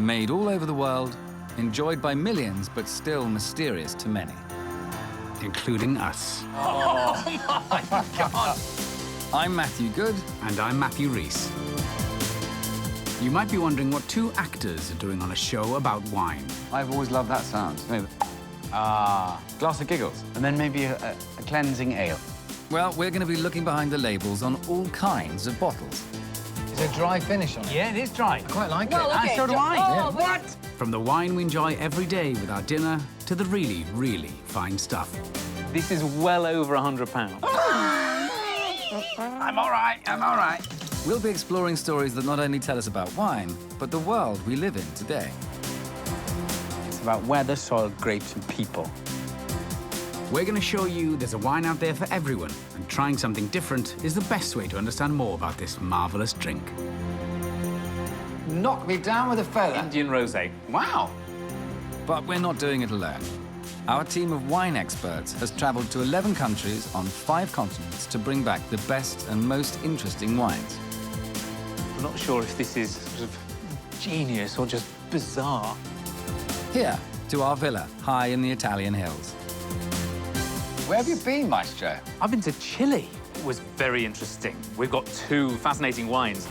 Made all over the world, enjoyed by millions, but still mysterious to many. Including us. Oh, my God. I'm Matthew Goode. And I'm Matthew Rhys. You might be wondering what two actors are doing on a show about wine. I've always loved that sound. Glass of giggles. And then maybe a cleansing ale. Well, we're going to be looking behind the labels on all kinds of bottles. Is there a dry finish on it? Yeah, it is dry. I quite like Well, it. okay. So do I. Oh, What? From the wine we enjoy every day with our dinner to the really, really fine stuff. This is well over £100. I'm all right. We'll be exploring stories that not only tell us about wine, but the world we live in today. It's about weather, soil, grapes, and people. We're going to show you there's a wine out there for everyone, and trying something different is the best way to understand more about this marvellous drink. Knock me down with a feather. Indian rosé. Wow. But we're not doing it alone. Our team of wine experts has travelled to 11 countries on 5 continents to bring back the best and most interesting wines. I'm not sure if this is sort of genius or just bizarre. Here, to our villa, high in the Italian hills. Where have you been, Maestro? I've been to Chile. It was very interesting. We've got 2 fascinating wines.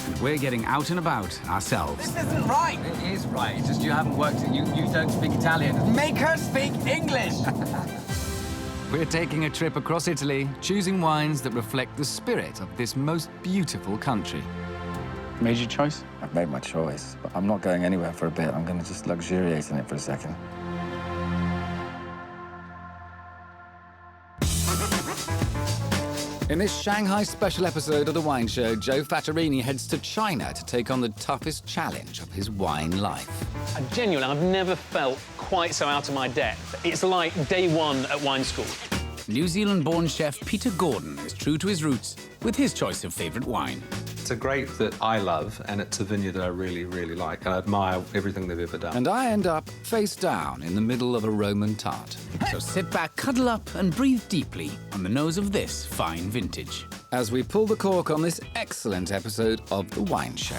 And we're getting out and about ourselves. This isn't right. It is right. It's just you haven't worked it. You don't speak Italian. Make her speak English. We're taking a trip across Italy, choosing wines that reflect the spirit of this most beautiful country. Made your choice? I've made my choice, but I'm not going anywhere for a bit. I'm going to just luxuriate in it for a second. In this Shanghai special episode of The Wine Show, Joe Fattorini heads to China to take on the toughest challenge of his wine life. Genuinely, I've never felt quite so out of my depth. It's like day one at wine school. New Zealand-born chef Peter Gordon is true to his roots with his choice of favourite wine. It's a grape that I love, and it's a vineyard that I really, really like, and I admire everything they've ever done. And I end up face down in the middle of a Roman tart. So sit back, cuddle up and breathe deeply on the nose of this fine vintage. As we pull the cork on this excellent episode of The Wine Show.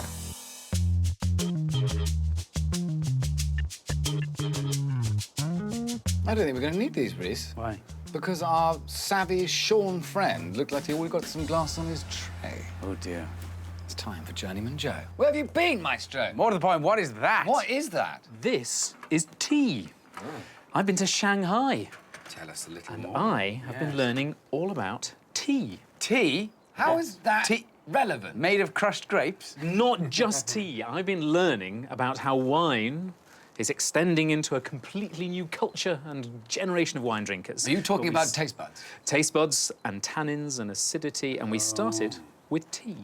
I don't think we're going to need these, Rhys. Why? Because our savvy Sean friend looked like he already got some glass on his tray. Oh, dear. It's time for Journeyman Joe. Where have you been, Maestro? More to the point, what is that? What is that? This is tea. I've been to Shanghai, Tell us a little and more. I have been learning all about tea. Tea? How is that Tea relevant? made of crushed grapes? Not just tea. I've been learning about how wine is extending into a completely new culture and generation of wine drinkers. Are you talking But we about taste buds? taste buds and tannins and acidity, and we started with tea.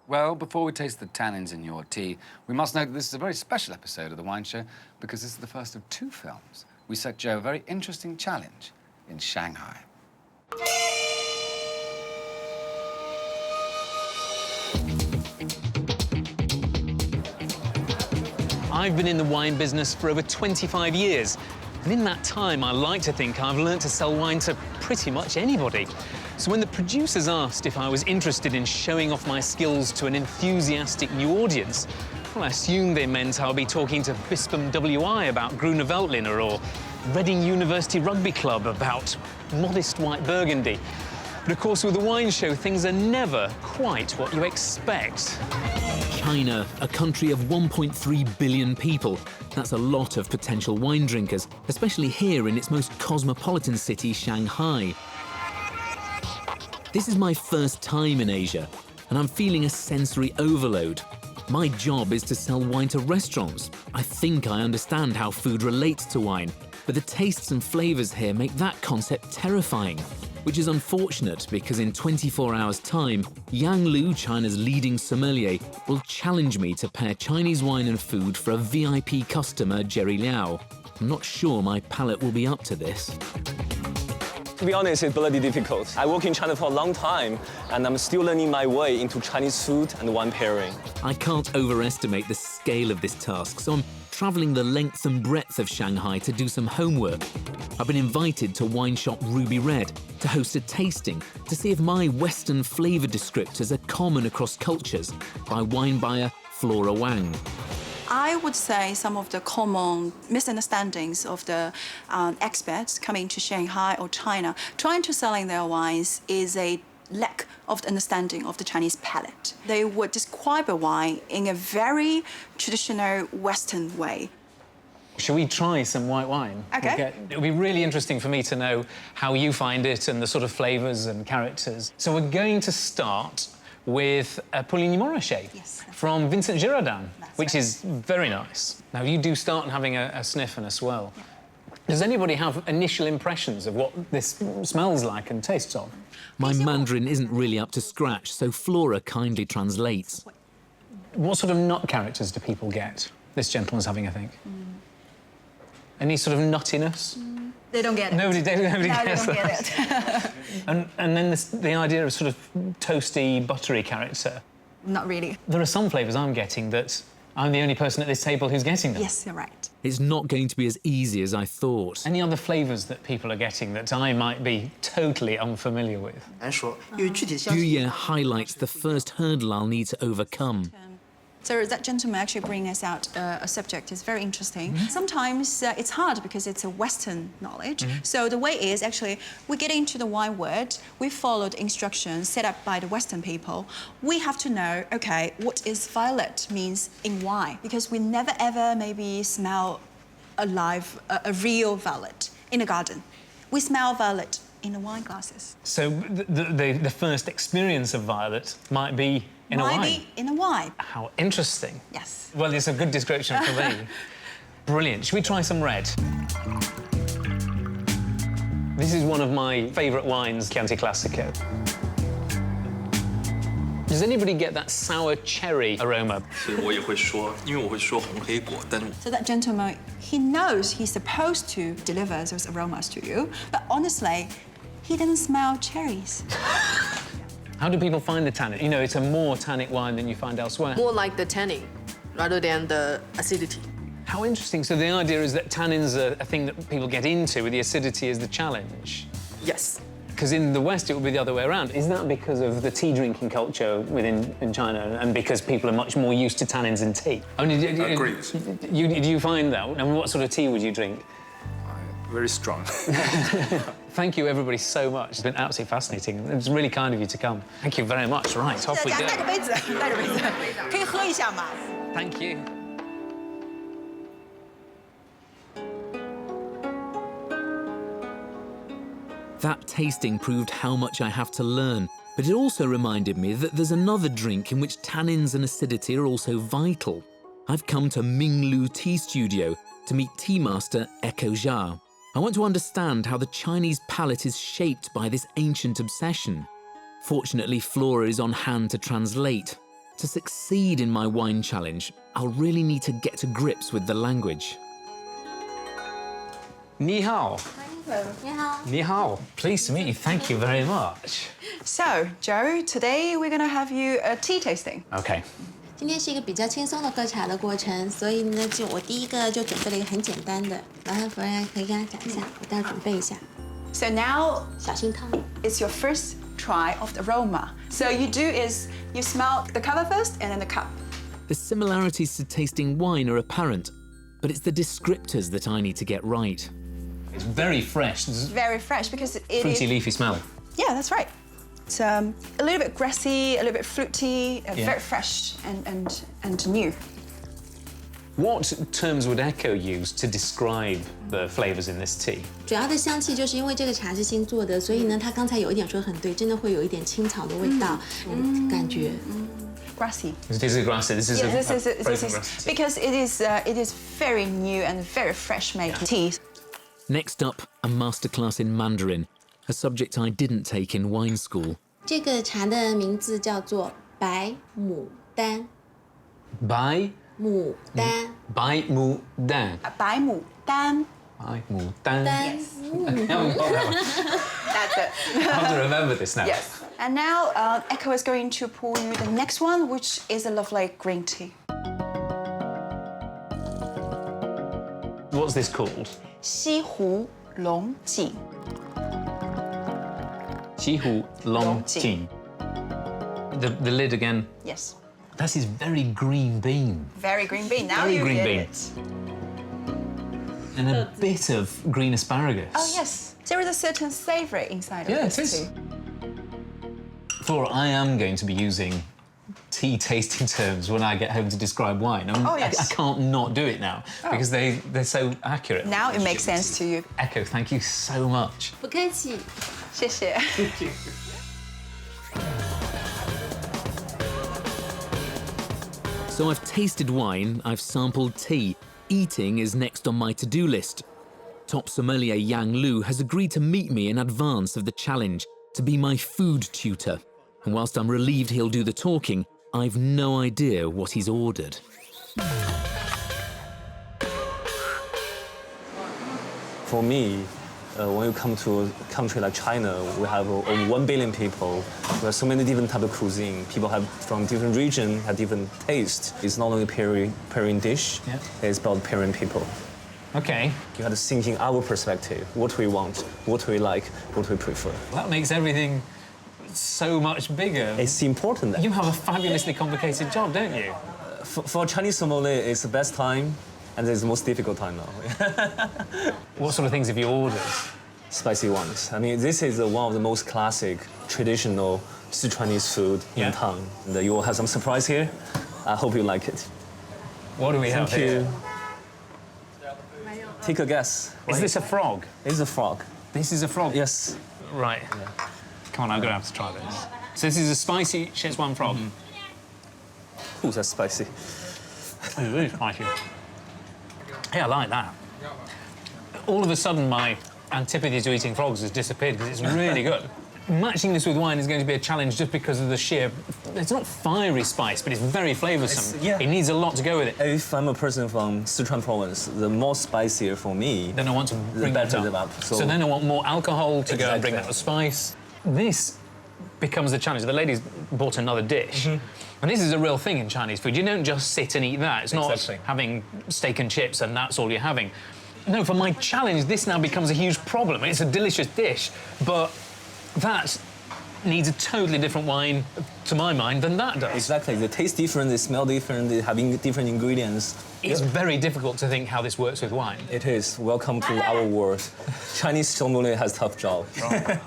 Well, before we taste the tannins in your tea, we must note that this is a very special episode of The Wine Show because this is the first of 2 films. We set Joe a very interesting challenge in Shanghai. I've been in the wine business for over 25 years. And in that time, I like to think I've learned to sell wine to pretty much anybody. So when the producers asked if I was interested in showing off my skills to an enthusiastic new audience, well, I assumed they meant I'll be talking to Bispam WI about Gruner Veltliner or Reading University Rugby Club about modest white Burgundy. But of course, with the wine show, things are never quite what you expect. China, a country of 1.3 billion people. That's a lot of potential wine drinkers, especially here in its most cosmopolitan city, Shanghai. This is my first time in Asia, and I'm feeling a sensory overload. My job is to sell wine to restaurants. I think I understand how food relates to wine, but the tastes and flavors here make that concept terrifying. Which is unfortunate because in 24 hours' time, Yang Lu, China's leading sommelier, will challenge me to pair Chinese wine and food for a VIP customer, Jerry Liao. I'm not sure my palate will be up to this. To be honest, it's bloody difficult. I work in China for a long time, and I'm still learning my way into Chinese food and wine pairing. I can't overestimate the scale of this task, so I'm traveling the length and breadth of Shanghai to do some homework. I've been invited to wine shop Ruby Red to host a tasting to see if my Western flavor descriptors are common across cultures by wine buyer Flora Wang. I would say some of the common misunderstandings of the experts coming to Shanghai or China, trying to selling their wines is a lack of the understanding of the Chinese palate. They would describe a wine in a very traditional Western way. Shall we try some white wine? Okay. It'll be really interesting for me to know how you find it and the sort of flavours and characters. So we're going to start with a Pouligny-Montrachet from Vincent Girardin, which is very nice. Now, you do start having a sniff and a swirl. Yeah. Does anybody have initial impressions of what this smells like and tastes of? My Mandarin isn't really up to scratch, so Flora kindly translates. What sort of nut characters do people get? This gentleman's having, I think. Any sort of nuttiness? They don't get it. Nobody gets they don't that. get it. and then the idea of sort of toasty, buttery character. Not really. There are some flavours I'm getting that I'm the only person at this table who's getting them. Yes, you're right. It's not going to be as easy as I thought. Any other flavours that people are getting that I might be totally unfamiliar with? Yu highlights the first hurdle I'll need to overcome. So that gentleman actually brings us out a subject is very interesting. Sometimes it's hard because it's a Western knowledge. So the way is actually we get into the wine word, we followed instructions set up by the Western people. We have to know, okay, what is violet means in wine, because we never ever maybe smell a real violet in a garden. We smell violet in the wine glasses. So the first experience of violet might be in a wine? Might be in a wine. How interesting. Yes. Well, it's a good description for me. Brilliant. Should we try some red? This is one of my favourite wines, Chianti Classico. Does anybody get that sour cherry aroma? So that gentleman, he knows he's supposed to deliver those aromas to you, but honestly, he didn't smell cherries. How do people find the tannin? You know, it's a more tannic wine than you find elsewhere. More like the tannin rather than the acidity. How interesting. So the idea is that tannins are a thing that people get into, with the acidity is the challenge. Yes. Because in the West, it would be the other way around. Is that because of the tea drinking culture in China and because people are much more used to tannins in tea? Agreed. Do you find that? And what sort of tea would you drink? Very strong. Thank you, everybody, so much. It's been absolutely fascinating. It was really kind of you to come. Thank you very much. Right, off we go. Thank you. That tasting proved how much I have to learn, but it also reminded me that there's another drink in which tannins and acidity are also vital. I've come to Minglu Tea Studio to meet tea master Echo Jia. I want to understand how the Chinese palate is shaped by this ancient obsession. Fortunately, Flora is on hand to translate. To succeed in my wine challenge, I'll really need to get to grips with the language. Ni hao. Ni hao. Pleased to meet you. Thank you very much. So, Joe, today we're going to have you a tea tasting. OK. 今天是一个比较轻松的喝茶的过程，所以呢，我第一个就准备了一个很简单的，麻烦夫人可以跟他讲一下，我待会准备一下。So now, 小心烫。 it's your first try of the aroma. So you do is you smell the cover first and then the cup. The similarities to tasting wine are apparent, but it's the descriptors that I need to get right. It's very fresh. Very fresh because it is... Fruity, leafy smell. Yeah, that's right. It's a little bit grassy, a little bit fruity, very fresh and new. What terms would Echo use to describe the flavours in this tea? 主要的香气就是因为这个茶是新做的，所以呢，他刚才有一点说很对，真的会有一点青草的味道，感觉。Grassy. This is grassy. This is this is because it is very new and very fresh made tea. Next up, a masterclass in Mandarin, a subject I didn't take in wine school. 这个茶的名字叫做白牡丹。白牡丹。白牡丹。白牡丹。白牡丹。Yes. That's it. I have to remember this now. Yes. And now Echo is going to pour you the next one, which is a lovely green tea. What's this called? 西湖龙井. 西湖龙井. The lid again. Yes. This is very green bean. Very green bean. Now Very you green get bean. it. And a bit of green asparagus. Oh, yes. There is a certain savour inside Yeah, of this it is. too. Flora, I am going to be using tea tasting terms when I get home to describe wine. Oh, yes. I can't not do it now because they're so accurate. Now it makes sense to you. Echo, thank you so much. 不客气。谢谢。 So I've tasted wine, I've sampled tea. Eating is next on my to-do list. Top sommelier Yang Lu has agreed to meet me in advance of the challenge, to be my food tutor. And whilst I'm relieved he'll do the talking, I've no idea what he's ordered. For me, when you come to a country like China, we have over 1 billion people. We have so many different types of cuisine. People have from different regions, have different tastes. It's not only pairing dish, it's about pairing people. OK. You have to think in our perspective, what we want, what we like, what we prefer. That makes everything so much bigger. It's important. You have a fabulously complicated job, don't you? For Chinese sommelier, it's the best time, and it's the most difficult time now. What sort of things have you ordered? Spicy ones. I mean, this is one of the most classic, traditional Sichuanese food in town. And you will have some surprise here. I hope you like it. What do we have here? Take a guess. Is this a frog? It's a frog. This is a frog? Yes. Right. Come on, I'm going to have to try this. So this is a spicy Szechuan frog? Ooh, that's spicy. It's really spicy. Hey, I like that. All of a sudden, my antipathy to eating frogs has disappeared because it's really good. Matching this with wine is going to be a challenge just because of the sheer... It's not fiery spice, but it's very flavoursome. It needs a lot to go with it. If I'm a person from Sichuan province, the more spicier for me, then I want to bring that up. So then I want more alcohol to go and bring out the spice. This becomes the challenge. The lady's bought another dish. And this is a real thing in Chinese food. You don't just sit and eat that. It's not having steak and chips and that's all you're having. No, for my challenge, this now becomes a huge problem. It's a delicious dish, but that needs a totally different wine, to my mind, than that does. Exactly. They taste different, they smell different, they're having different ingredients. It's very difficult to think how this works with wine. It is. Welcome to our world. Chinese sommelier has a tough job. Right.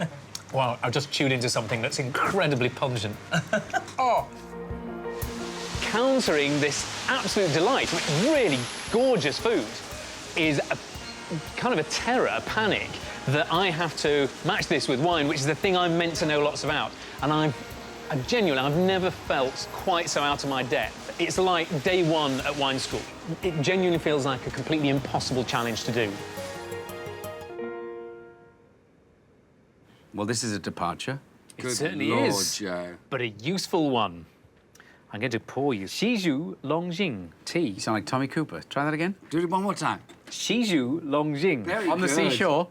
Wow, I've just chewed into something that's incredibly pungent. Oh! Countering this absolute delight, really gorgeous food, is kind of a terror, a panic, that I have to match this with wine, which is the thing I'm meant to know lots about. And I've never felt quite so out of my depth. It's like day one at wine school. It genuinely feels like a completely impossible challenge to do. Well, this is a departure. It certainly is, Joe. but a useful one. I'm going to pour you Shizhu Longjing tea. You sound like Tommy Cooper. Try that again. Do it one more time. Shizhu Longjing. On the seashore.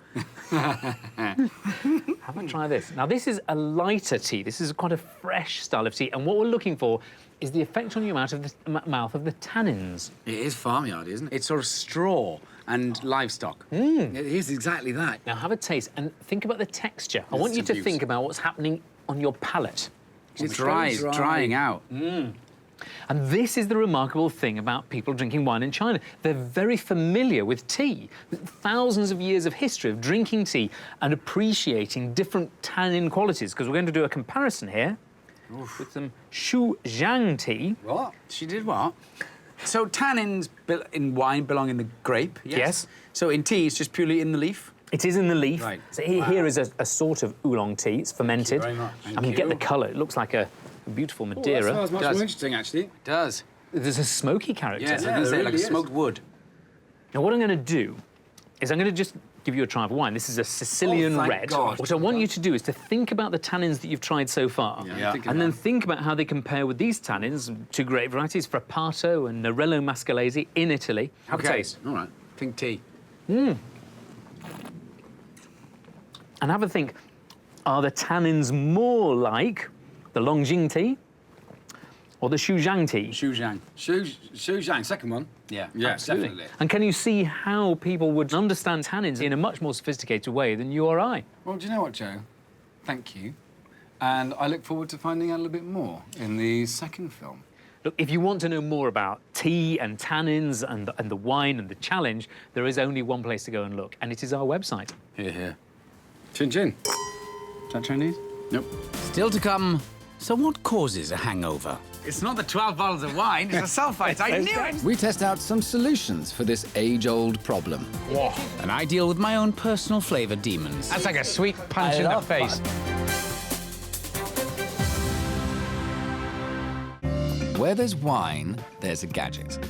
Have a try this. Now, this is a lighter tea. This is quite a fresh style of tea, and what we're looking for is the effect on your mouth of the tannins. It is farmyard, isn't it? It's sort of straw and livestock. It is exactly that. Now, have a taste and think about the texture. I want you to think about what's happening on your palate. It's drying out. And this is the remarkable thing about people drinking wine in China. They're very familiar with tea. Thousands of years of history of drinking tea and appreciating different tannin qualities, because we're going to do a comparison here with some Shujiang tea. What? She did what? So tannins in wine belong in the grape, Yes. So in tea, it's just purely in the leaf? It is in the leaf. Right. So here is a sort of oolong tea. It's fermented. Thank you very much. I mean, get the colour. It looks like a beautiful Madeira. That smells much more interesting, actually. It does. There's a smoky character. Yes, I was going to say, like a smoked wood. Now, what I'm going to do is I'm going to just give you a try of wine. This is a Sicilian red. God. What I want you to do is to think about the tannins that you've tried so far. And then think about how they compare with these tannins, two great varieties, Frappato and Nerello Mascalese in Italy. Have a taste. All right. Think tea. And have a think, are the tannins more like the Longjing tea or the Shujiang tea? Shujiang. Shujiang, second one. Yeah, absolutely. definitely. And can you see how people would understand tannins in a much more sophisticated way than you or I? Well, do you know what, Joe? Thank you. And I look forward to finding out a little bit more in the second film. Look, if you want to know more about tea and tannins and the wine and the challenge, there is only one place to go and look, and it is our website. Here, here. Chin chin. Is that Chinese? Nope. Still to come, so what causes a hangover? It's not the 12 bottles of wine, it's the sulfites. I knew it! We test out some solutions for this age-old problem. Whoa. And I deal with my own personal flavour demons. That's like a sweet punch in the face. Where there's wine, there's a gadget.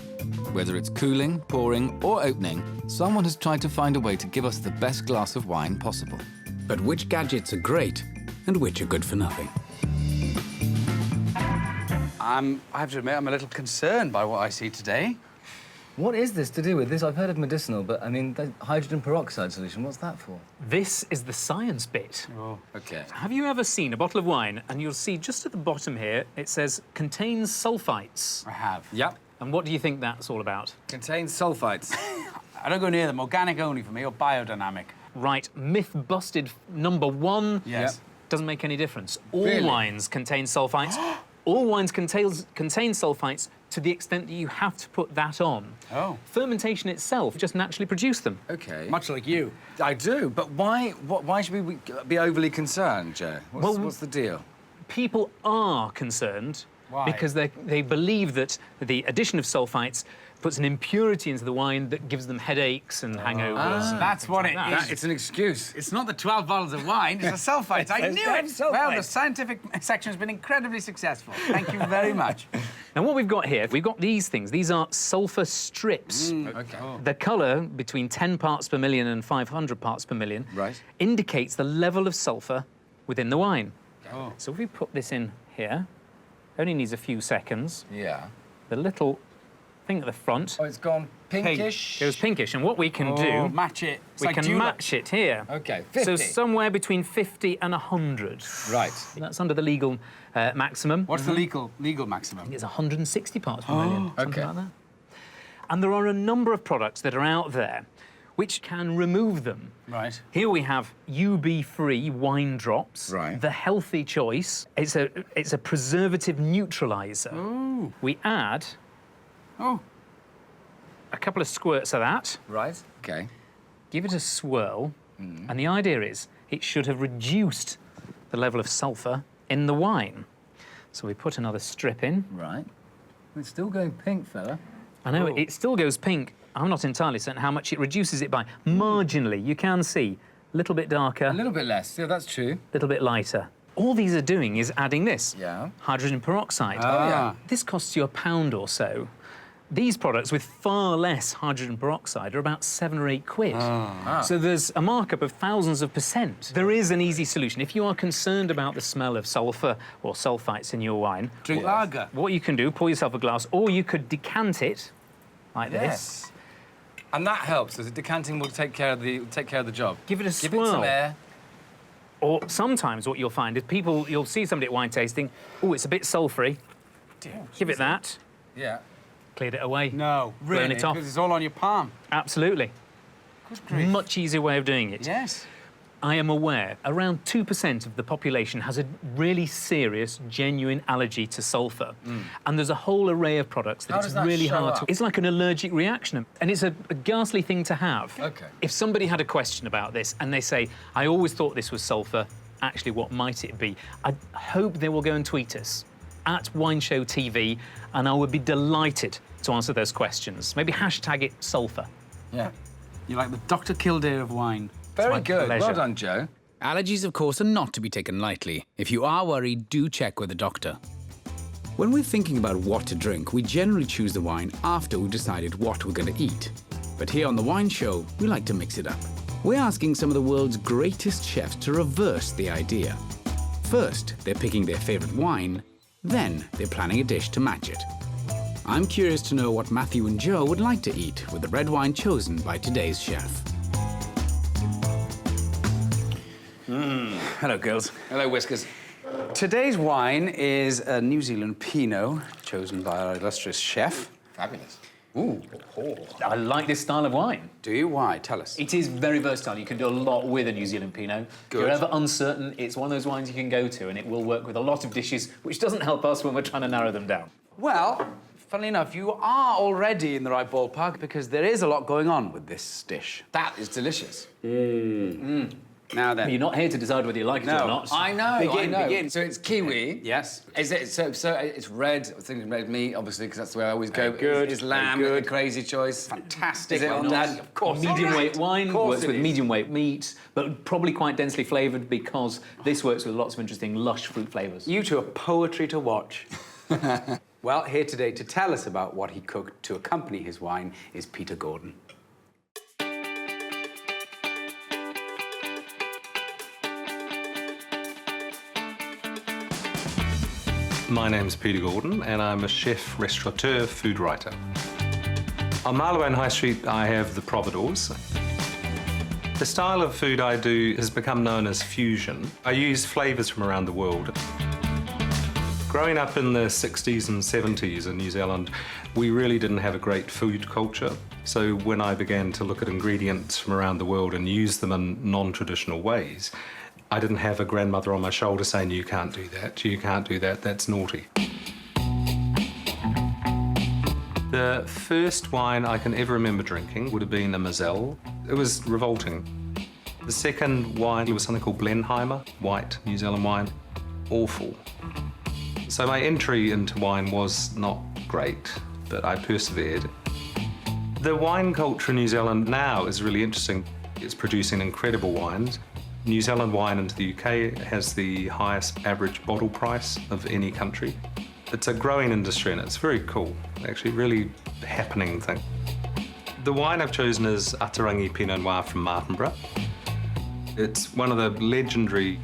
Whether it's cooling, pouring, or opening, someone has tried to find a way to give us the best glass of wine possible. But which gadgets are great and which are good for nothing? I have to admit, I'm a little concerned by what I see today. What is this to do with this? I've heard of medicinal, but I mean, the hydrogen peroxide solution, what's that for? This is the science bit. Oh, OK. Have you ever seen a bottle of wine and you'll see just at the bottom here, it says, contains sulfites? I have. Yep. And what do you think that's all about? Contains sulfites. I don't go near them. Organic only for me, or biodynamic. Right. Myth busted number one. Yes. Doesn't make any difference. All Really? wines contain sulfites. All wines contain sulfites to the extent that you have to put that on. Oh. Fermentation itself just naturally produces them. OK. Much like you. I do, but why should we be overly concerned, Joe? What's the deal? People are concerned. Why? Because they believe that the addition of sulfites puts an impurity into the wine that gives them headaches and hangovers. And that's what it like is. It's an excuse. It's not the 12 bottles of wine, it's the sulfites. I knew it! Well, the scientific section has been incredibly successful. Thank you very much. Now, what we've got here, we've got these things. These are sulfur strips. OK. The colour, between 10 parts per million and 500 parts per million, indicates the level of sulfur within the wine. Oh. So if we put this in here, only needs a few seconds. Yeah. The little thing at the front. Oh, it's gone pinkish. It goes pinkish, and what we can do... match it. We can match it here. OK, 50. So somewhere between 50 and 100. Right. That's under the legal maximum. What's the legal maximum? I think it's 160 parts per million, something OK. like that. And there are a number of products that are out there which can remove them. Right. Here we have UB-free wine drops. Right. The healthy choice. It's a preservative neutralizer. Ooh. We add a couple of squirts of that. Right. OK. Give it a swirl, and the idea is it should have reduced the level of sulfur in the wine. So we put another strip in. Right. It's still going pink, fella. I know, it still goes pink. I'm not entirely certain how much it reduces it by. Marginally, you can see. A little bit darker. A little bit less. Yeah, that's true. A little bit lighter. All these are doing is adding this. Yeah. Hydrogen peroxide. Oh, yeah. This costs you £1 or so. These products with far less hydrogen peroxide are about 7 or 8 quid. So there's a markup of thousands of percent. There is an easy solution. If you are concerned about the smell of sulfur or sulfites in your wine, Drink lager. what you can do, pour yourself a glass, or you could decant it like this. And that helps, as decanting will take care of the job. Give it a swirl. Give it some air. Or sometimes what you'll find is you'll see somebody at wine tasting, oh, it's a bit sulphury. Give it that. Yeah. Cleared it away. No, really? Burn it off. Because it's all on your palm. Absolutely. Much easier way of doing it. Yes. I am aware around 2% of the population has a really serious, genuine allergy to sulfur. And there's a whole array of products that How it's does that really show hard up? to... It's like an allergic reaction. And it's a ghastly thing to have. OK. If somebody had a question about this and they say, I always thought this was sulfur, actually, what might it be? I hope they will go and tweet us at Wine Show TV, and I would be delighted to answer those questions. Maybe hashtag it sulfur. Yeah. You're like the Dr. Kildare of wine. Very my good. pleasure. Well done, Joe. Allergies, of course, are not to be taken lightly. If you are worried, do check with a doctor. When we're thinking about what to drink, we generally choose the wine after we've decided what we're going to eat. But here on The Wine Show, we like to mix it up. We're asking some of the world's greatest chefs to reverse the idea. First, they're picking their favorite wine, then they're planning a dish to match it. I'm curious to know what Matthew and Joe would like to eat with the red wine chosen by today's chef. Hello, girls. Hello, Whiskers. Today's wine is a New Zealand Pinot, chosen by our illustrious chef. Fabulous. Ooh. I like this style of wine. Do you? Why? Tell us. It is very versatile. You can do a lot with a New Zealand Pinot. If you're ever uncertain, it's one of those wines you can go to, and it will work with a lot of dishes, which doesn't help us when we're trying to narrow them down. Well, funnily enough, you are already in the right ballpark because there is a lot going on with this dish. That is delicious. Now then. You're not here to decide whether you like it or not. I know, Begin. So it's kiwi. Yes. Is it, so it's red, I think red meat, obviously, because that's the way I always go. Good. Is lamb Good. a crazy choice? Fantastic. Is it on that? Of course. Medium-weight wine works with it is. medium-weight meat, but probably quite densely flavoured because this works with lots of interesting lush fruit flavours. You two are poetry to watch. Well, here today to tell us about what he cooked to accompany his wine is Peter Gordon. My name's Peter Gordon, and I'm a chef, restaurateur, food writer. On Marylebone High Street, I have the Providors. The style of food I do has become known as fusion. I use flavours from around the world. Growing up in the 60s and 70s in New Zealand, we really didn't have a great food culture. So when I began to look at ingredients from around the world and use them in non-traditional ways, I didn't have a grandmother on my shoulder saying, you can't do that, that's naughty. The first wine I can ever remember drinking would have been a Moselle. It was revolting. The second wine was something called Blenheimer, white New Zealand wine. Awful. So my entry into wine was not great, but I persevered. The wine culture in New Zealand now is really interesting. It's producing incredible wines. New Zealand wine into the UK has the highest average bottle price of any country. It's a growing industry and it's very cool. Actually, really happening thing. The wine I've chosen is Atarangi Pinot Noir from Martinborough. It's one of the legendary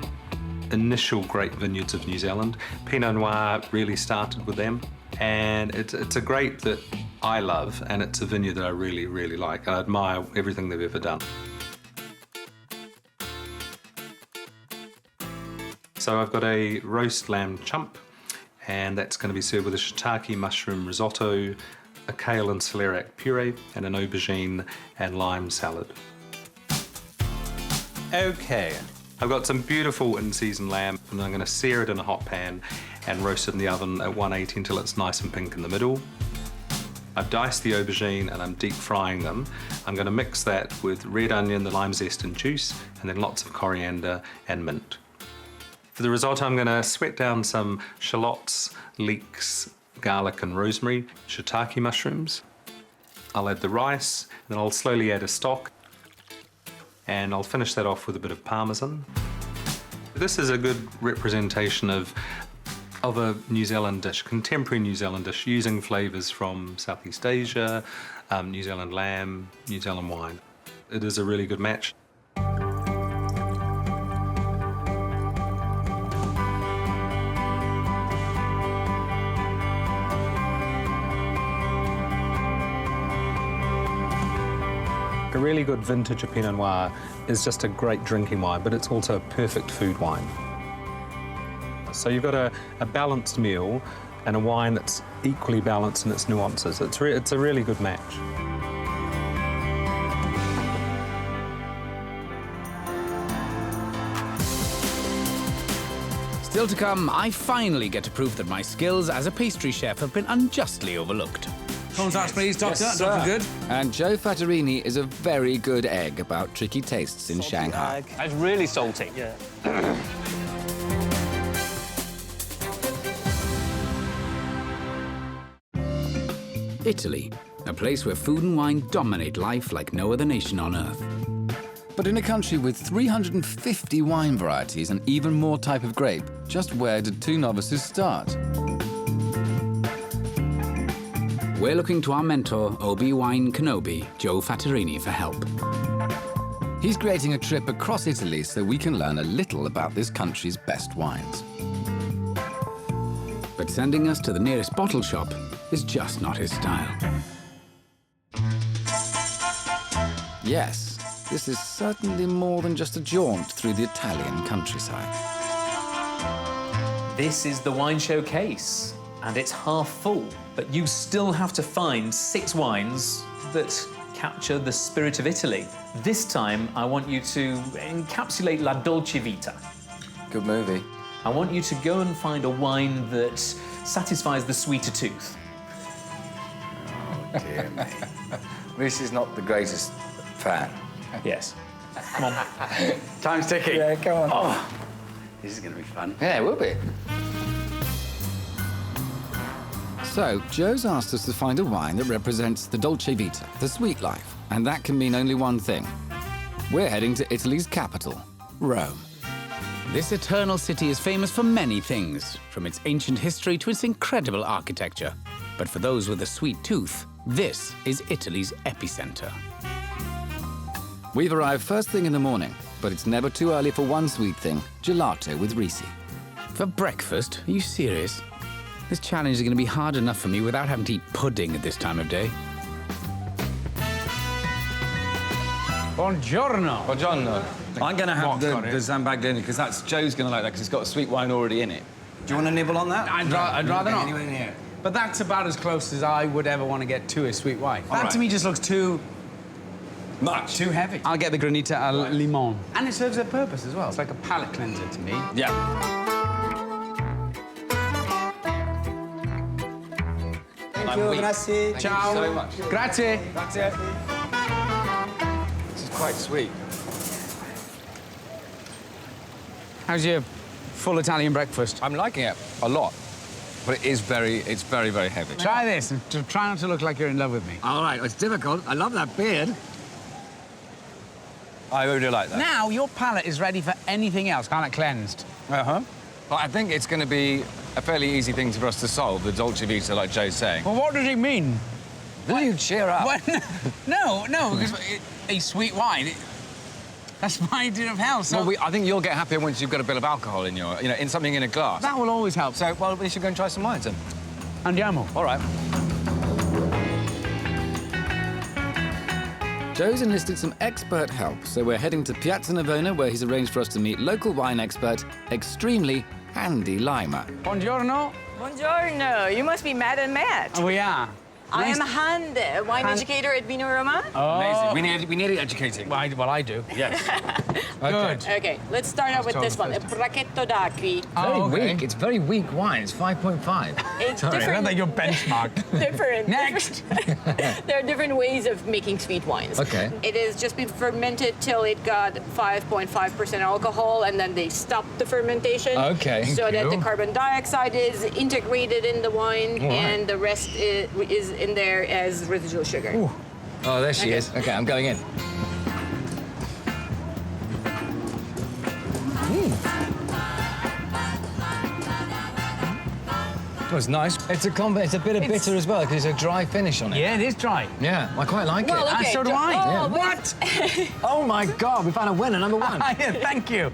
initial grape vineyards of New Zealand. Pinot Noir really started with them. And it's a grape that I love, and it's a vineyard that I really, really like. I admire everything they've ever done. So I've got a roast lamb chump, and that's going to be served with a shiitake mushroom risotto, a kale and celeriac puree, and an aubergine and lime salad. Okay, I've got some beautiful in-season lamb, and I'm going to sear it in a hot pan and roast it in the oven at 180 until it's nice and pink in the middle. I've diced the aubergine and I'm deep frying them. I'm going to mix that with red onion, the lime zest and juice, and then lots of coriander and mint. For the risotto, I'm going to sweat down some shallots, leeks, garlic and rosemary, shiitake mushrooms. I'll add the rice, then I'll slowly add a stock, and I'll finish that off with a bit of parmesan. This is a good representation of a New Zealand dish, contemporary New Zealand dish, using flavours from Southeast Asia, New Zealand lamb, New Zealand wine. It is a really good match. A really good vintage of Pinot Noir is just a great drinking wine, but it's also a perfect food wine. So you've got a balanced meal and a wine that's equally balanced in its nuances. It's a really good match. Still to come, I finally get to prove that my skills as a pastry chef have been unjustly overlooked. Contact, please, Doctor. Yes, Dr. Goode. And Joe Fattorini is a very good egg about tricky tastes in Shanghai. It's really salty. Yeah. Italy, a place where food and wine dominate life like no other nation on earth. But in a country with 350 wine varieties and even more type of grape, just where did two novices start? We're looking to our mentor, Obi-Wan Kenobi, Joe Fattorini, for help. He's creating a trip across Italy so we can learn a little about this country's best wines. But sending us to the nearest bottle shop is just not his style. Yes, this is certainly more than just a jaunt through the Italian countryside. This is the wine showcase, and it's half full. But you still have to find 6 wines that capture the spirit of Italy. This time, I want you to encapsulate La Dolce Vita. Good movie. I want you to go and find a wine that satisfies the sweeter tooth. Oh, dear me. Rhys is not the greatest fan. Yes. Come on. Time's ticking. Yeah, come on. Oh, this is going to be fun. Yeah, it will be. So, Joe's asked us to find a wine that represents the dolce vita, the sweet life, and that can mean only one thing. We're heading to Italy's capital, Rome. This eternal city is famous for many things, from its ancient history to its incredible architecture. But for those with a sweet tooth, this is Italy's epicenter. We've arrived first thing in the morning, but it's never too early for one sweet thing, gelato with Rhys. For breakfast? Are you serious? This challenge is going to be hard enough for me without having to eat pudding at this time of day. Buongiorno. Buongiorno. I'm going to have the Zambaglioni because that's Joe's going to like that because it's got a sweet wine already in it. Do you want to nibble on that? I'd rather not. Anywhere in here. But that's about as close as I would ever want to get to a sweet wine. That to me just looks too... much. Too heavy. I'll get the Granita al Limon. And it serves a purpose as well. It's like a palate cleanser to me. Yeah. Thank you, grazie. Ciao. Thank you so much. Grazie. Grazie. This is quite sweet. How's your full Italian breakfast? I'm liking it a lot, but it's very, very heavy. Try this and try not to look like you're in love with me. All right, it's difficult. I love that beard. I really like that. Now your palate is ready for anything else, palate cleansed. Uh-huh. But I think it's going to be a fairly easy thing for us to solve, the dolce vita, like Joe's saying. Well, what does it mean? Will you cheer up? No, because a sweet wine, that's my idea of health. So Well, I think you'll get happier once you've got a bit of alcohol in your, in something in a glass. that will always help. So, well, we should go and try some wines then. Andiamo. All right. Joe's enlisted some expert help, so we're heading to Piazza Navona, where he's arranged for us to meet local wine expert, extremely handy Lima. Buongiorno. Buongiorno. You must be Madam Matt. We are. I am Hande, wine educator at Vino Roma. Oh. Amazing. We need educating. Well, I do. Yes. Good. Okay, let's start out with this one, a Bracchetto d'Acqui. Very weak. It's very weak wine. It's 5.5. It's Sorry, I don't different. think you're benchmarked. Different. Next. There are different ways of making sweet wines. Okay. It has just been fermented till it got 5.5% alcohol, and then they stopped the fermentation. Okay. So that the you. carbon dioxide is integrated in the wine, and the rest is in there as residual sugar. Ooh. Oh, there she is. Okay, I'm going in. That was nice. It's a bit of bitter as well because it's a dry finish on it. Yeah, it is dry. Yeah, I quite like Well, it. okay. So do I. Oh, Yeah. what? Oh my God, we found a winner, number one. Yeah, thank you.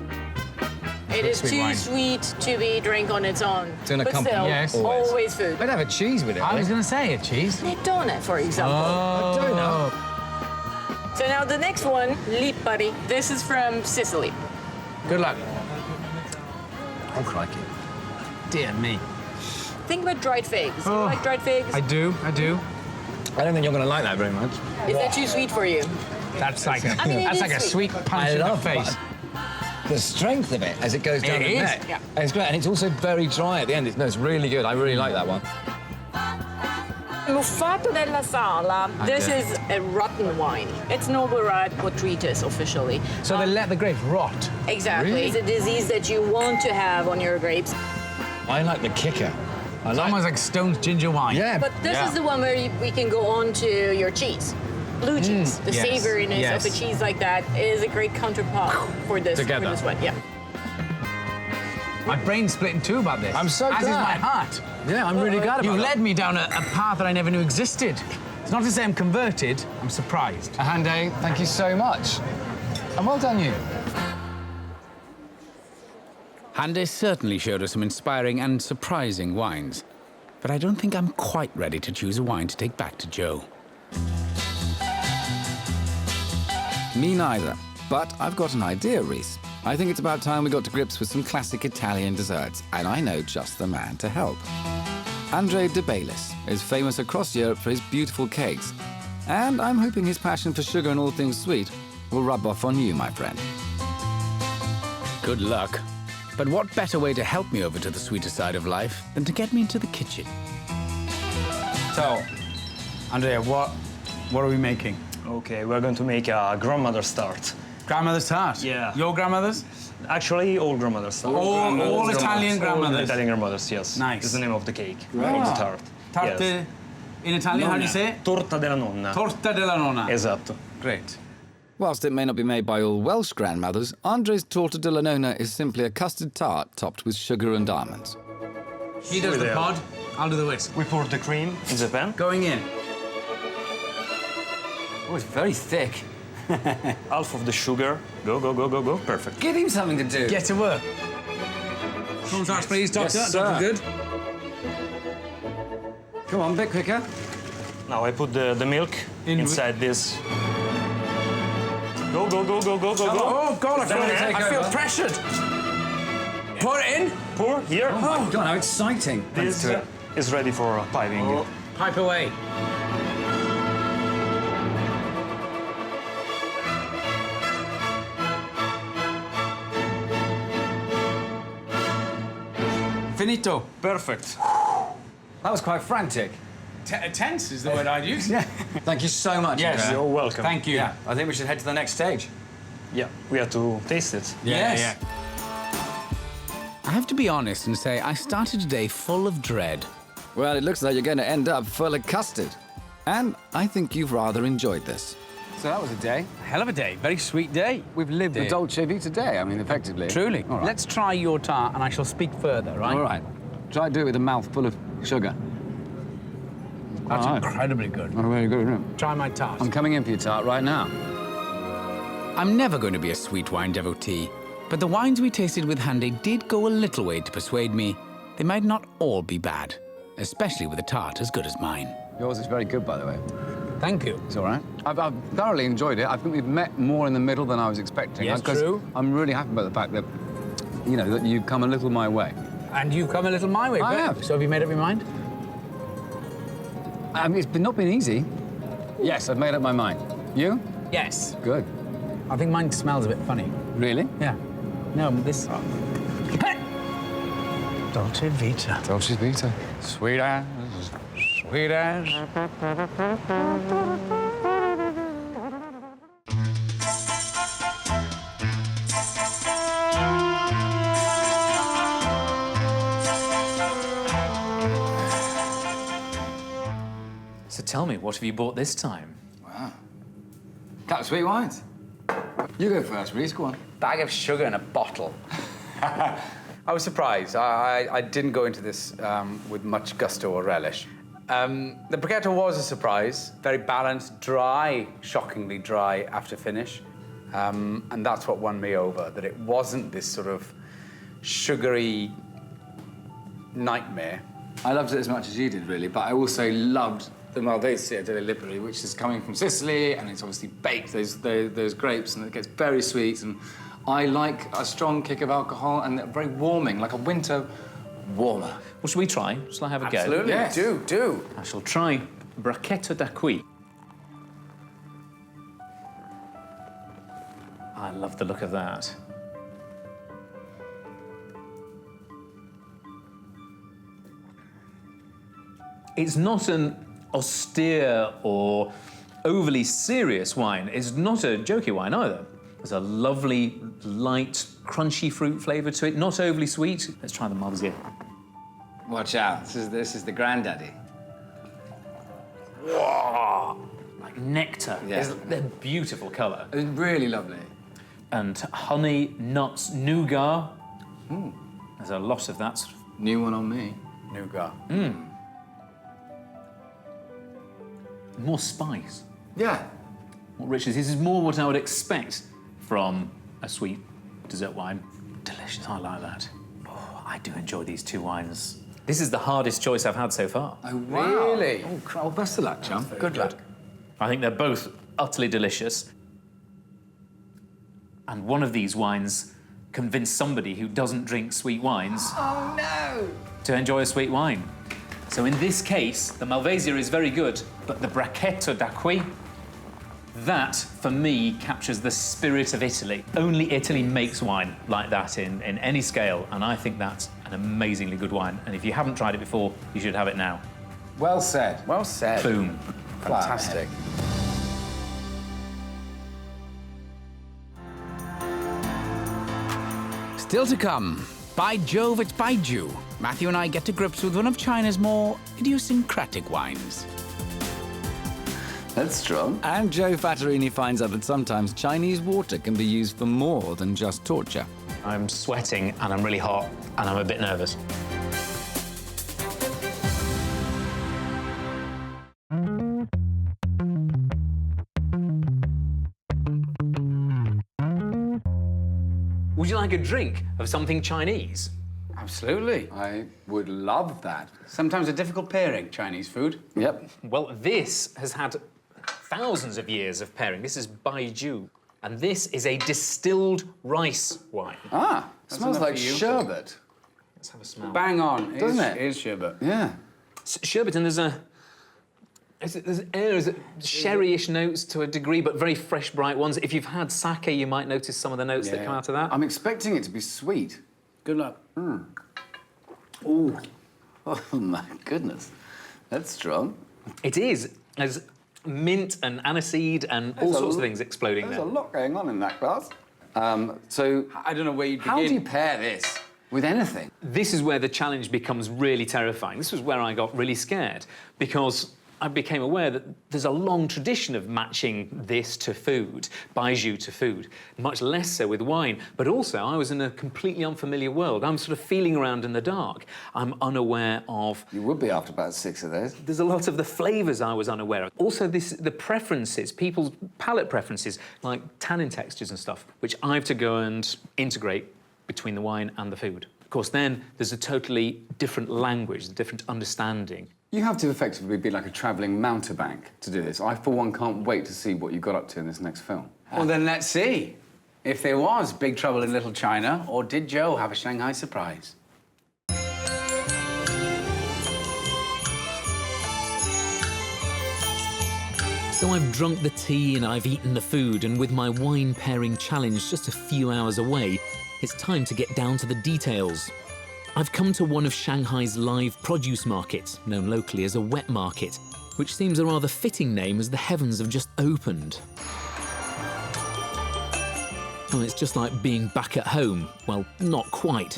It is Sweet too wine. sweet to be drank on its own. To an but accompaniment, still, yes. always food. We'd have a cheese with it. I was though. going to say it, cheese. A donut, for example. I don't know. So now the next one, Lipari. This is from Sicily. Good luck. Oh, crikey. Dear me. Think about dried figs. You Oh, like dried figs? I do. I don't think you're going to like that very much. Is that too sweet for you? That's like a, I mean, it that's is like a sweet. sweet punch in the face. The strength of it as it goes down It the is, neck. yeah. And it's great. And it's also very dry at the end. It's really good. I really like that one. Muffato della Sala. This Okay. is a rotten wine. It's noble rot botrytis officially. So they let the grapes rot. Exactly. Really? It's a disease that you want to have on your grapes. I like the kicker. It's almost like Stone's ginger wine. Yeah. But this is the one where we can go on to your cheese. Blue cheese. The Yes. savoriness Yes. of a cheese like that is a great counterpart for this one. Yeah. My brain's split in two about this. I'm so As is glad. my heart. Yeah, I'm really glad about You that. led me down a path that I never knew existed. It's not to say I'm converted, I'm surprised. Hande, thank you so much. And well done, you. Hande certainly showed us some inspiring and surprising wines. But I don't think I'm quite ready to choose a wine to take back to Joe. Me neither. But I've got an idea, Rhys. I think it's about time we got to grips with some classic Italian desserts, and I know just the man to help. Andre De Baylis is famous across Europe for his beautiful cakes, and I'm hoping his passion for sugar and all things sweet will rub off on you, my friend. Good luck. But what better way to help me over to the sweeter side of life than to get me into the kitchen? So, Andrea, what are we making? Okay, we're going to make a grandmother's tart. Grandmother's tart? Yeah. Your grandmother's? Actually, all grandmother's tart. All Italian grandmothers? All Italian grandmothers, yes. Nice. It's the name of the cake, Right. of the tart. Tarte Yes. in Italian, how do you say it? Torta della nonna. Torta della nonna. Esatto. Great. Whilst it may not be made by all Welsh grandmothers, Andre's torta della nonna is simply a custard tart topped with sugar and almonds. He does the pod, I'll do the whisk. We pour the cream in the pan. Going in. Oh, it's very thick. Half of the sugar. Go, go, go, go, go. Perfect. Give him something to do. Get to work. Cornstarch, please, Doctor. Yes, Doctor sir. Good. Come on, a bit quicker. Now I put the milk inside this. Go, go, go, go, go, go, go. Oh, God, I feel over. pressured. Pour it in. Pour here. Oh, my God, how exciting. This is ready for piping. Oh, pipe away. Finito. Perfect. That was quite frantic. Tense is the word I'd use. Yeah. Thank you so much. Yes, Andrea. you're welcome. Thank you. Yeah, I think we should head to the next stage. Yeah, we have to taste it. Yes. I have to be honest and say I started today full of dread. Well, it looks like you're going to end up full of custard. And I think you've rather enjoyed this. So that was a day. A hell of a day. Very sweet day. We've lived the Day. Dolce Vita day, I mean, effectively. Truly. All right. Let's try your tart and I shall speak further, right? All right. Try to do it with a mouth full of sugar. That's All right. incredibly good. Oh, very good, isn't it? Try my tart. I'm coming in for your tart right now. I'm never going to be a sweet wine devotee, but the wines we tasted with Handy did go a little way to persuade me they might not all be bad, especially with a tart as good as mine. Yours is very good, by the way. Thank you. It's all right. I've thoroughly enjoyed it. I think we've met more in the middle than I was expecting. Yes, 'Cause true. I'm really happy about the fact that, you know, that you've come a little my way. And you've come a little my way. I but- have. So have you made up your mind? I mean, not been easy. Yes, I've made up my mind. You? Yes. Good. I think mine smells a bit funny. Really? Yeah. No, this... Dolce Vita. Dolce Vita. Sweet as. Sweet as. So tell me, what have you bought this time? Wow. Couple of sweet wines. You go first, Rhys. Go on. Bag of sugar in a bottle. I was surprised. I didn't go into this with much gusto or relish. The Brachetto was a surprise. Very balanced, dry, shockingly dry after finish. And that's what won me over, that it wasn't this sort of sugary nightmare. I loved it as much as you did, really, but I also loved the Malvasia delle Lipari, which is coming from Sicily, and it's obviously baked those grapes, and it gets very sweet. And I like a strong kick of alcohol and very warming, like a winter warmer. Well, shall we try? Shall I have a go? Absolutely, Yes. do. I shall try Brachetto d'Aqui. I love the look of that. It's not an austere or overly serious wine. It's not a jokey wine either. There's a lovely, light, crunchy fruit flavour to it, not overly sweet. Let's try the Malvasia. Watch out. This is the granddaddy. Whoa! Like nectar. Yeah. They're beautiful colour. It's really lovely. And honey, nuts, nougat. There's a lot of that sort of... New one on me. Nougat. More spice. Yeah. More richness. This is more what I would expect from a sweet dessert wine. Delicious. I like that. Oh, I do enjoy these two wines. This is the hardest choice I've had so far. Oh, wow. Really? Oh, well, best of luck, chum. Good luck. I think they're both utterly delicious. And one of these wines convinced somebody who doesn't drink sweet wines to enjoy a sweet wine. So in this case, the Malvasia is very good, but the Brachetto d'Aqui That, for me, captures the spirit of Italy. Only Italy makes wine like that in any scale, and I think that's an amazingly good wine. And if you haven't tried it before, you should have it now. Well said. Well said. Boom. Fantastic. Still to come. By Jove, it's Baiju. Matthew and I get to grips with one of China's more idiosyncratic wines. That's strong. And Joe Fattorini finds out that sometimes Chinese water can be used for more than just torture. I'm sweating and I'm really hot and I'm a bit nervous. Would you like a drink of something Chinese? Absolutely. I would love that. Sometimes a difficult pairing, Chinese food. Yep. Well, this has had thousands of years of pairing. This is Baiju, and this is a distilled rice wine. Ah, smells enough like for you. sherbet. Let's have a smell. Bang on. Doesn't it? It is sherbet. Yeah. Sherbet, and there's sherry-ish notes to a degree, but very fresh, bright ones. If you've had sake, you might notice some of the notes that come out of that. I'm expecting it to be sweet. Good luck. Ooh. Oh, my goodness. That's strong. It is. There's mint and aniseed and all sorts of things exploding there. There's a lot going on in that glass. So, I don't know where you'd begin. how do you pair this with anything? This is where the challenge becomes really terrifying. This was where I got really scared, because I became aware that there's a long tradition of matching this to food, Baiju to food, much less so with wine. But also, I was in a completely unfamiliar world. I'm sort of feeling around in the dark. I'm unaware of... You would be after about 6 of those. There's a lot of the flavours I was unaware of. Also, the preferences, people's palate preferences, like tannin textures and stuff, which I have to go and integrate between the wine and the food. Of course, then there's a totally different language, a different understanding. You have to effectively be like a travelling mountebank to do this. I, for one, can't wait to see what you got up to in this next film. Well, then let's see if there was Big Trouble in Little China, or did Joe have a Shanghai surprise? So I've drunk the tea and I've eaten the food, and with my wine pairing challenge just a few hours away, it's time to get down to the details. I've come to one of Shanghai's live produce markets, known locally as a wet market, which seems a rather fitting name as the heavens have just opened. Well, it's just like being back at home. Well, not quite.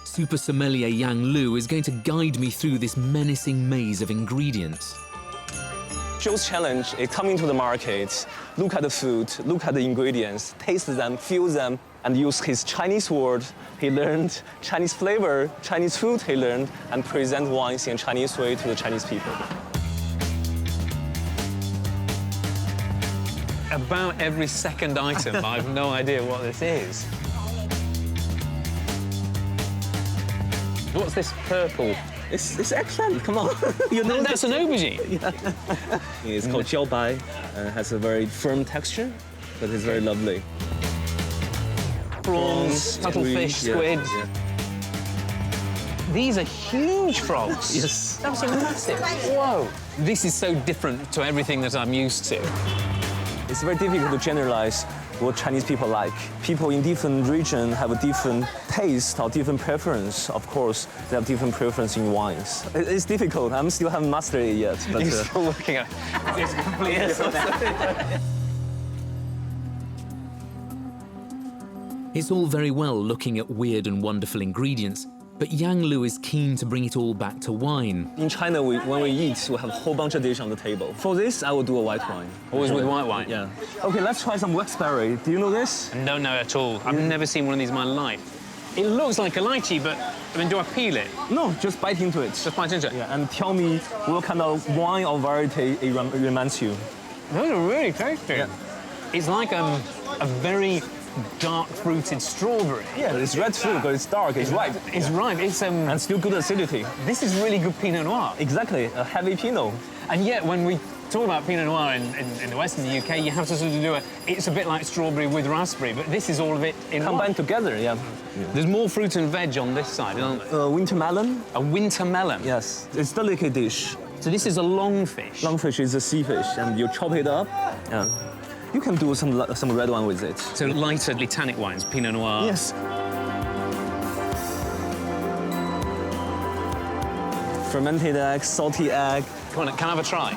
Super sommelier Yang Lu is going to guide me through this menacing maze of ingredients. Joe's challenge is coming to the market, look at the food, look at the ingredients, taste them, feel them, and use his Chinese word he learned, Chinese flavor, Chinese food he learned, and present wines in a Chinese way to the Chinese people. About every second item, I have no idea what this is. What's this purple? It's eggplant, come on. You know that's an aubergine. Yeah. It's called jiaobai, and it has a very firm texture, but it's very lovely. Prawns, cuttlefish, squid. Yeah. These are huge frogs. Yes. Absolutely massive. Whoa. This is so different to everything that I'm used to. It's very difficult to generalize what Chinese people like. People in different regions have a different taste or different preference. Of course, they have different preference in wines. It's difficult. I still haven't mastered it yet. But, You're still working on it. It's completely different. It's all very well looking at weird and wonderful ingredients, but Yang Lu is keen to bring it all back to wine. In China, when we eat, we have a whole bunch of dishes on the table. For this, I will do a white wine. Always with white wine? Yeah. OK, let's try some waxberry. Do you know this? No, no, at all. I've never seen one of these in my life. It looks like a lychee, but, I mean, do I peel it? No, just bite into it. Just bite into it? Yeah, and tell me what kind of wine or variety it reminds you. Those are really tasty. Yeah. It's like a very dark-fruited strawberry. Yeah, it's red fruit, but it's dark, it's ripe. It's ripe, it's... And still good acidity. This is really good Pinot Noir. Exactly, a heavy Pinot. And yet, when we talk about Pinot Noir in the West, in the UK, you have to sort of do it's a bit like strawberry with raspberry, but this is all of it in combined together, yeah. There's more fruit and veg on this side, isn't there? Winter melon. A winter melon? Yes, it's a delicate dish. So this is a longfish? Longfish is a sea fish, and you chop it up. Yeah. You can do some red wine with it. So lighter tannic wines, Pinot Noir. Yes. Fermented egg, salty egg. Come on, can I have a try?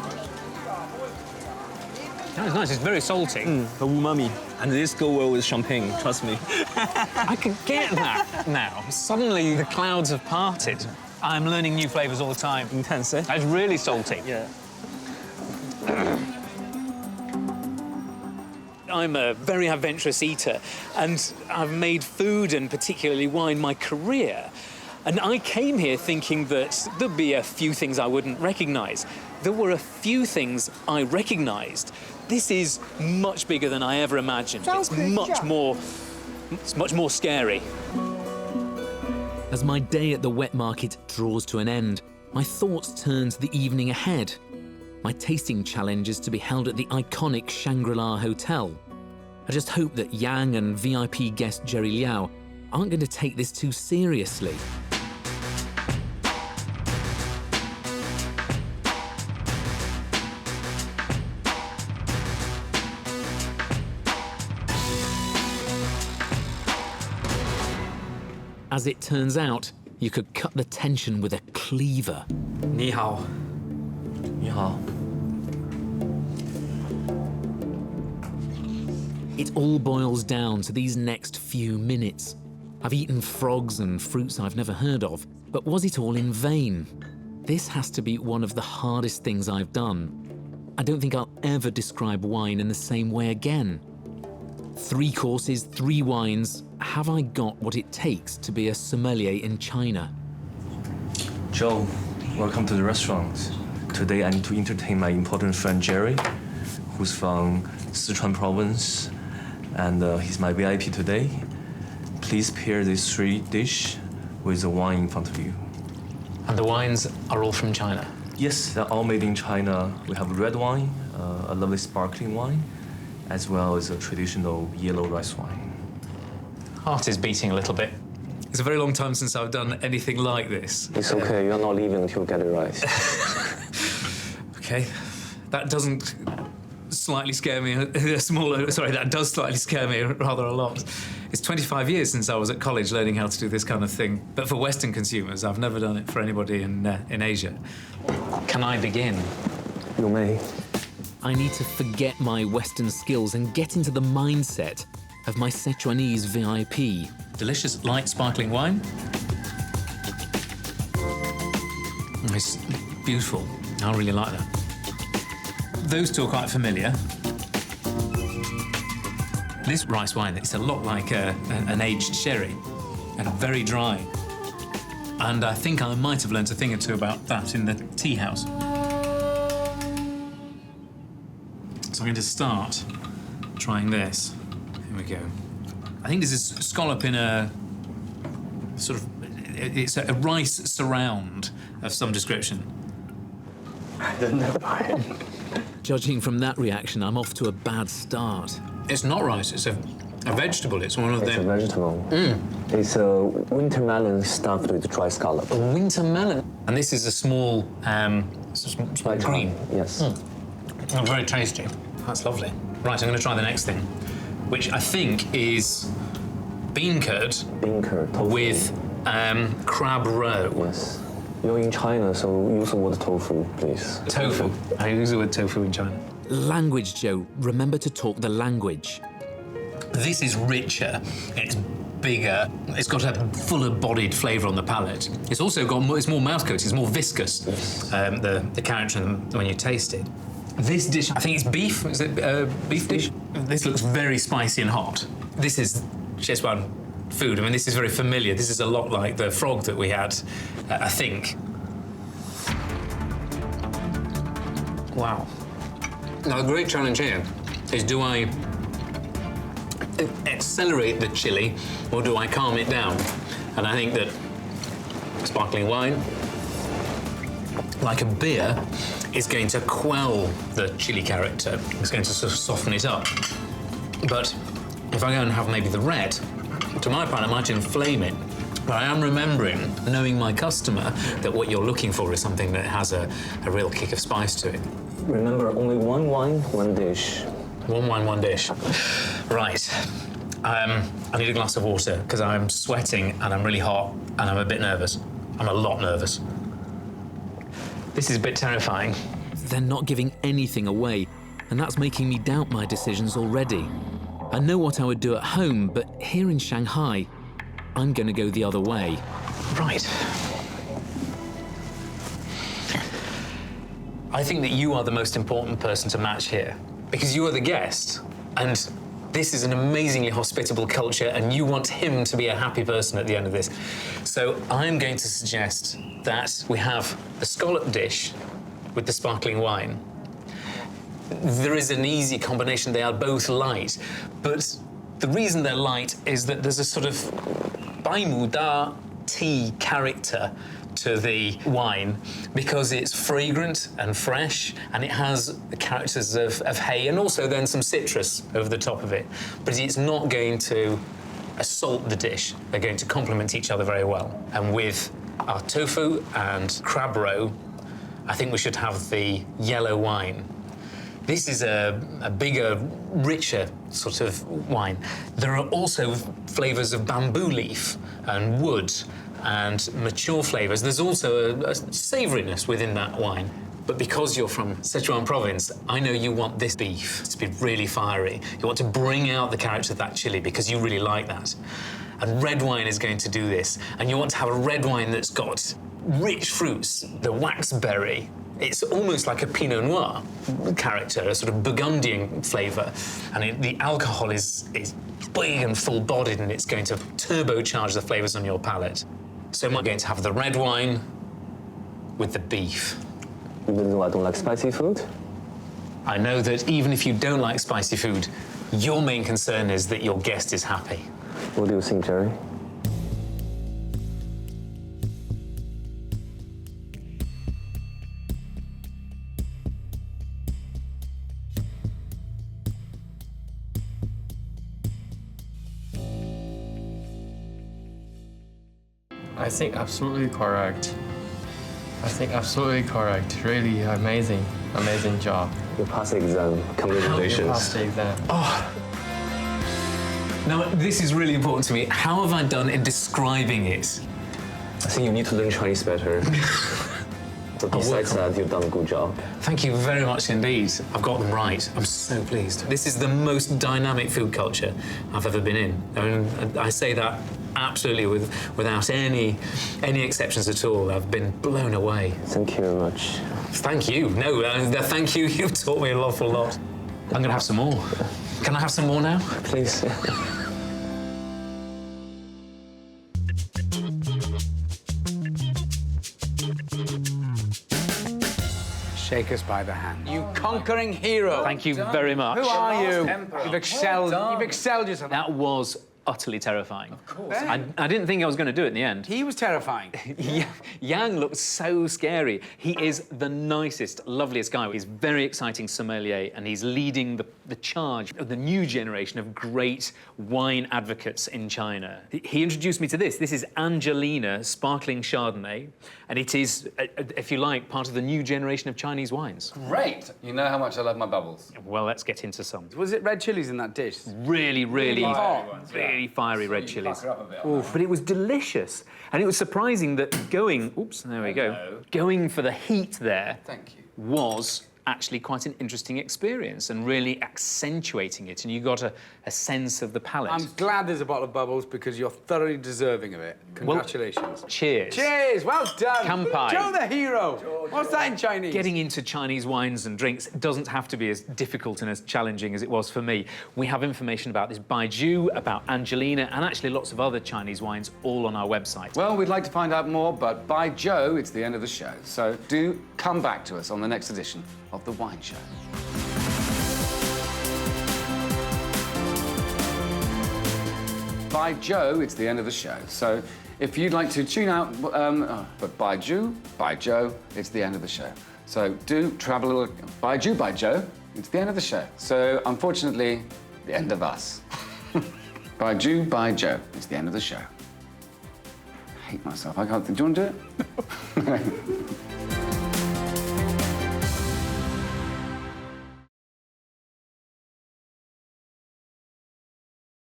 That was nice, it's very salty. The umami. And this go well with champagne, trust me. I could get that now. Suddenly the clouds have parted. I'm learning new flavours all the time. Intense, eh? It's really salty. Yeah. I'm a very adventurous eater, and I've made food, and particularly wine, my career. And I came here thinking that there'd be a few things I wouldn't recognise. There were a few things I recognised. This is much bigger than I ever imagined. It's much more scary. As my day at the wet market draws to an end, my thoughts turn to the evening ahead. My tasting challenge is to be held at the iconic Shangri-La Hotel. I just hope that Yang and VIP guest Jerry Liao aren't going to take this too seriously. As it turns out, you could cut the tension with a cleaver. 你好. 你好. It all boils down to these next few minutes. I've eaten frogs and fruits I've never heard of, but was it all in vain? This has to be one of the hardest things I've done. I don't think I'll ever describe wine in the same way again. 3 courses, 3 wines. Have I got what it takes to be a sommelier in China? Joe, welcome to the restaurant. Today I need to entertain my important friend Jerry, who's from Sichuan province, and he's my VIP today. Please pair these 3 dishes with the wine in front of you. And the wines are all from China? Yes, they're all made in China. We have red wine, a lovely sparkling wine, as well as a traditional yellow rice wine. Heart is beating a little bit. It's a very long time since I've done anything like this. It's okay, you're not leaving until you get it right. Okay, that doesn't slightly scare me that does slightly scare me rather a lot. It's 25 years since I was at college learning how to do this kind of thing. But for Western consumers, I've never done it for anybody in Asia. Can I begin? You may. I need to forget my Western skills and get into the mindset of my Sichuanese VIP. Delicious, light, sparkling wine. It's beautiful. I really like that. Those two are quite familiar. This rice wine, it's a lot like an aged sherry and very dry. And I think I might have learnt a thing or two about that in the tea house. So I'm going to start trying this. Here we go. I think this is scallop in a sort of, it's a rice surround of some description. I don't know. Judging from that reaction, I'm off to a bad start. It's not rice, it's a vegetable. It's one of them. It's a vegetable. It's a winter melon stuffed with dry scallop. A winter melon. And this is a small, green. Yes. Oh, very tasty. That's lovely. Right, I'm going to try the next thing, which I think is bean curd. Bean curd. Tofu. With crab roe. Yes. You're in China, so use the word tofu, please. Tofu. I use the word tofu in China. Language, Joe. Remember to talk the language. This is richer. It's bigger. It's got a fuller-bodied flavour on the palate. It's also got more, it's more mouth-coated. It's more viscous. Yes. The character when you taste it. This dish, I think it's beef. Is it a beef dish? This looks very spicy and hot. This is Szechuan food. I mean, this is very familiar. This is a lot like the frog that we had, I think. Wow. Now, the great challenge here is, do I accelerate the chili or do I calm it down? And I think that sparkling wine, like a beer, is going to quell the chili character. It's going to sort of soften it up. But if I go and have maybe the red, to my point, I might inflame it. But I am remembering, knowing my customer, that what you're looking for is something that has a real kick of spice to it. Remember, only one wine, one dish. One wine, one dish. Right. I need a glass of water because I'm sweating and I'm really hot and I'm a bit nervous. I'm a lot nervous. This is a bit terrifying. They're not giving anything away, and that's making me doubt my decisions already. I know what I would do at home, but here in Shanghai, I'm going to go the other way. Right. I think that you are the most important person to match here because you are the guest, and this is an amazingly hospitable culture, and you want him to be a happy person at the end of this. So I'm going to suggest that we have the scallop dish with the sparkling wine. There is an easy combination. They are both light, but the reason they're light is that there's a sort of Baimuda tea character to the wine because it's fragrant and fresh and it has the characters of hay and also then some citrus over the top of it. But it's not going to assault the dish. They're going to complement each other very well. And with our tofu and crab roe, I think we should have the yellow wine. This is a bigger, richer sort of wine. There are also flavours of bamboo leaf and wood and mature flavours. There's also a savouriness within that wine. But because you're from Sichuan province, I know you want this beef to be really fiery. You want to bring out the character of that chili because you really like that. And red wine is going to do this. And you want to have a red wine that's got rich fruits, the waxberry. It's almost like a Pinot Noir character, a sort of Burgundian flavour. And the alcohol is big and full-bodied, and it's going to turbocharge the flavours on your palate. So I'm going to have the red wine with the beef. Even though I don't like spicy food? I know that even if you don't like spicy food, your main concern is that your guest is happy. What do you think, Jerry? I think absolutely correct. I think absolutely correct. Really amazing, amazing job. You passed the exam. Congratulations. You passed the exam. Oh. Now, this is really important to me. How have I done in describing it? I think you need to learn Chinese better. But besides that, you've done a good job. Thank you very much indeed. I've got them right. I'm so pleased. This is the most dynamic food culture I've ever been in. And I say that absolutely without any exceptions at all. I've been blown away. Thank you very much. Thank you. No, thank you. You've taught me an awful lot. I'm going to have some more. Can I have some more now? Please. Shake us by the hand. You conquering hero. Thank you very much. Who are you? You've excelled yourself. That was utterly terrifying. Of course. I didn't think I was going to do it in the end. He was terrifying. Yang looked so scary. He is the nicest, loveliest guy. He's very exciting sommelier, and he's leading the charge of the new generation of great wine advocates in China. He introduced me to this. This is Angelina Sparkling Chardonnay, and it is, if you like, part of the new generation of Chinese wines. Great. You know how much I love my bubbles. Well, let's get into some. Was it red chilies in that dish? Really hot. Really fiery red chilies. But it was delicious. And it was surprising that going for the heat there was actually quite an interesting experience and really accentuating it, and you got a sense of the palate. I'm glad there's a bottle of bubbles because you're thoroughly deserving of it. Congratulations. Well, cheers. Cheers, well done. Kampai. Joe the hero. What's that in Chinese? Getting into Chinese wines and drinks doesn't have to be as difficult and as challenging as it was for me. We have information about this Baiju, about Angelina, and actually lots of other Chinese wines all on our website. Well, we'd like to find out more, but by Joe, it's the end of the show. So do come back to us on the next edition of The Wine Show. By Joe, it's the end of the show. So if you'd like to tune out, but by Joe, it's the end of the show. So do travel a little. By Joe, it's the end of the show. So unfortunately, the end of us. By Joe, it's the end of the show. I hate myself. I can't think. Do you want to do it?